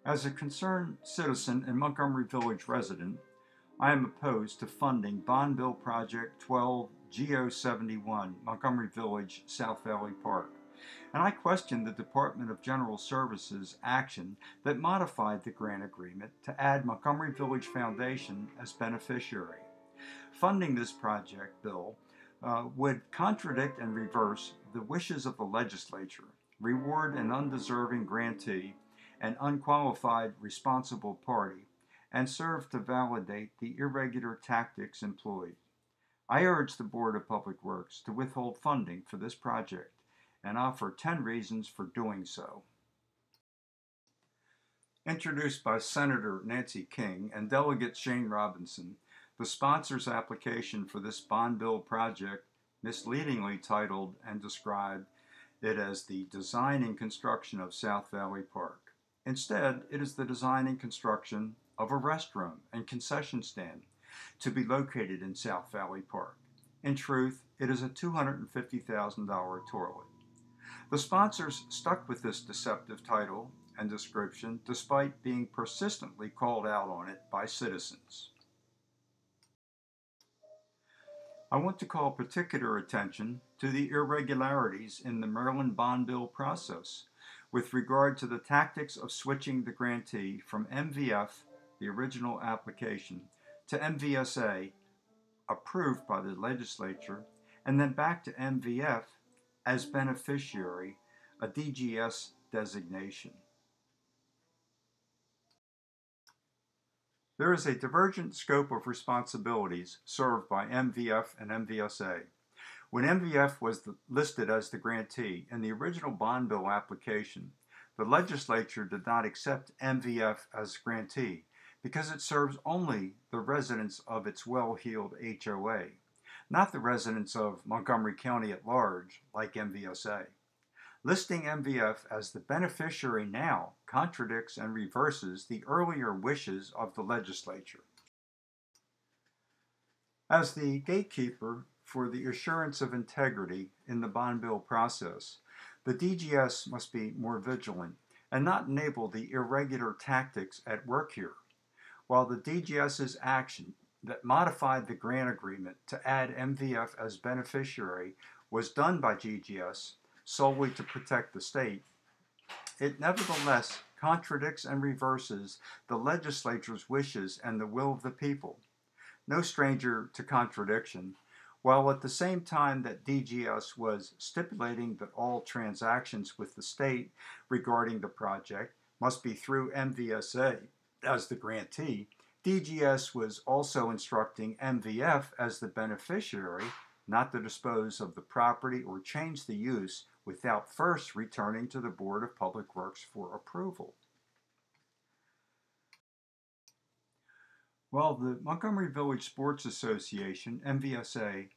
As a concerned citizen and Montgomery Village resident, I am opposed to funding Bond Bill Project 12 GO71, Montgomery Village, South Valley Park, and I question the Department of General Services action that modified the grant agreement to add Montgomery Village Foundation as beneficiary. Funding this project bill would contradict and reverse the wishes of the legislature, reward an undeserving grantee, an unqualified responsible party, and serve to validate the irregular tactics employed. I urge the Board of Public Works to withhold funding for this project and offer 10 reasons for doing so. Introduced by Senator Nancy King and Delegate Shane Robinson, the sponsor's application for this bond bill project misleadingly titled and described it as the design and construction of South Valley Park. Instead, it is the design and construction of a restroom and concession stand to be located in South Valley Park. In truth, it is a $250,000 toilet. The sponsors stuck with this deceptive title and description despite being persistently called out on it by citizens. I want to call particular attention to the irregularities in the Maryland bond bill process with regard to the tactics of switching the grantee from MVF, the original application, to MVSA, approved by the legislature, and then back to MVF as beneficiary, a DGS designation. There is a divergent scope of responsibilities served by MVF and MVSA. When MVF was listed as the grantee in the original bond bill application, the legislature did not accept MVF as grantee because it serves only the residents of its well-heeled HOA, not the residents of Montgomery County at large, like MVSA. Listing MVF as the beneficiary now contradicts and reverses the earlier wishes of the legislature. As the gatekeeper for the assurance of integrity in the bond bill process, the DGS must be more vigilant and not enable the irregular tactics at work here. While the DGS's action that modified the grant agreement to add MVF as beneficiary was done by DGS solely to protect the state, it nevertheless contradicts and reverses the legislature's wishes and the will of the people. No stranger to contradiction, while at the same time that DGS was stipulating that all transactions with the state regarding the project must be through MVSA as the grantee, DGS was also instructing MVF as the beneficiary not to dispose of the property or change the use without first returning to the Board of Public Works for approval. While the Montgomery Village Sports Association, MVSA,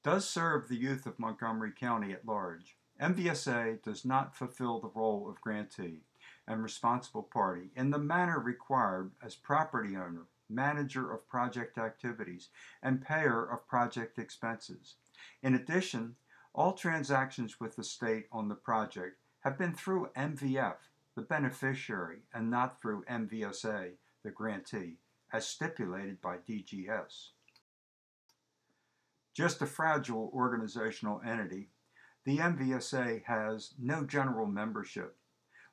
does serve the youth of Montgomery County at large, MVSA does not fulfill the role of grantee and responsible party in the manner required as property owner, manager of project activities, and payer of project expenses. In addition, all transactions with the state on the project have been through MVF, the beneficiary, and not through MVSA, the grantee, as stipulated by DGS. Just a fragile organizational entity, the MVSA has no general membership,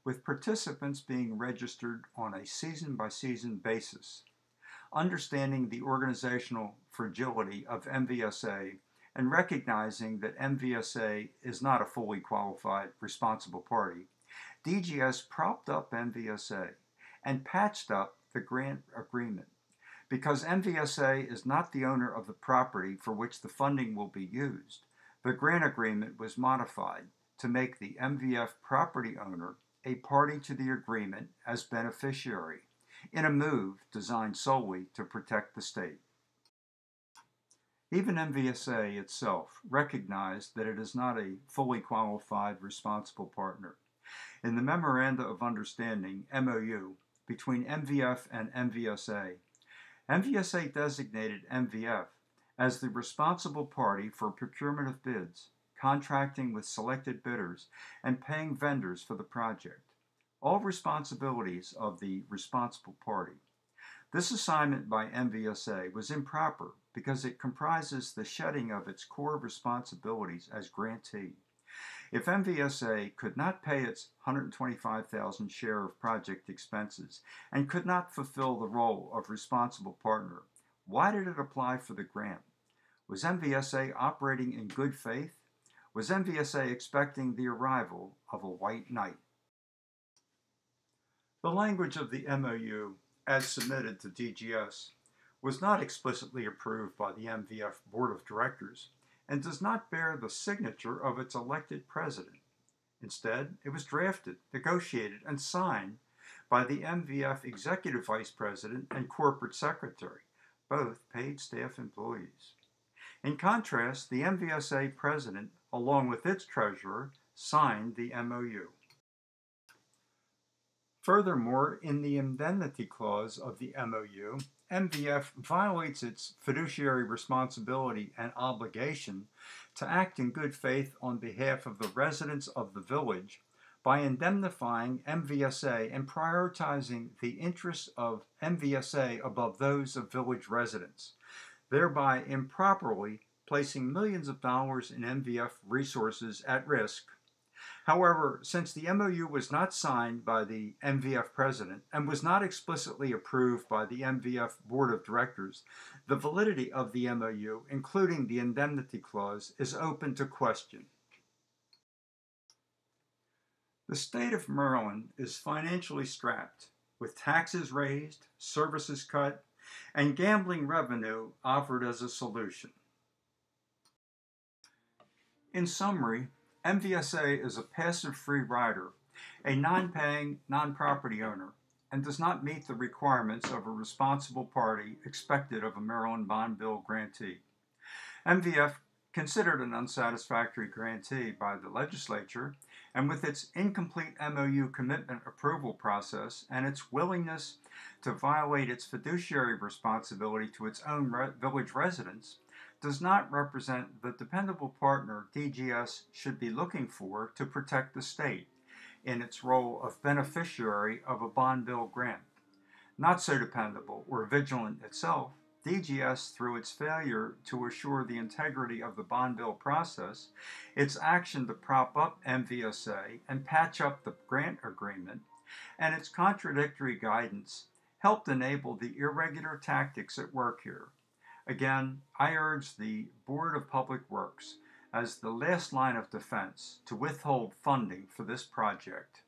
with participants being registered on a season-by-season basis. Understanding the organizational fragility of MVSA and recognizing that MVSA is not a fully qualified responsible party, DGS propped up MVSA and patched up the grant agreement. Because MVSA is not the owner of the property for which the funding will be used, the grant agreement was modified to make the MVF property owner a party to the agreement as beneficiary, in a move designed solely to protect the state. Even MVSA itself recognized that it is not a fully qualified responsible partner. In the Memoranda of Understanding, MOU, between MVF and MVSA, MVSA designated MVF as the responsible party for procurement of bids, contracting with selected bidders, and paying vendors for the project. all responsibilities of the responsible party. This assignment by MVSA was improper because it comprises the shedding of its core responsibilities as grantee. If MVSA could not pay its $125,000 share of project expenses and could not fulfill the role of responsible partner, why did it apply for the grant? Was MVSA operating in good faith? Was MVSA expecting the arrival of a white knight? The language of the MOU, as submitted to DGS, was not explicitly approved by the MVF Board of Directors and does not bear the signature of its elected president. Instead, it was drafted, negotiated, and signed by the MVF Executive Vice President and Corporate Secretary, both paid staff employees. In contrast, the MVSA President, along with its treasurer, signed the MOU. Furthermore, in the indemnity clause of the MOU, MVF violates its fiduciary responsibility and obligation to act in good faith on behalf of the residents of the village by indemnifying MVSA and prioritizing the interests of MVSA above those of village residents, thereby improperly placing millions of dollars in MVF resources at risk. However, since the MOU was not signed by the MVF President and was not explicitly approved by the MVF Board of Directors, the validity of the MOU, including the indemnity clause, is open to question. The state of Maryland is financially strapped, with taxes raised, services cut, and gambling revenue offered as a solution. In summary, MVSA is a passive free rider, a non-paying, non-property owner, and does not meet the requirements of a responsible party expected of a Maryland bond bill grantee. MVF considered an unsatisfactory grantee by the legislature, and with its incomplete MOU commitment approval process and its willingness to violate its fiduciary responsibility to its own village residents, does not represent the dependable partner DGS should be looking for to protect the state in its role of beneficiary of a bond bill grant. Not so dependable or vigilant itself, DGS, through its failure to assure the integrity of the bond bill process, its action to prop up MVSA and patch up the grant agreement, and its contradictory guidance helped enable the irregular tactics at work here. Again, I urge the Board of Public Works, as the last line of defense, to withhold funding for this project.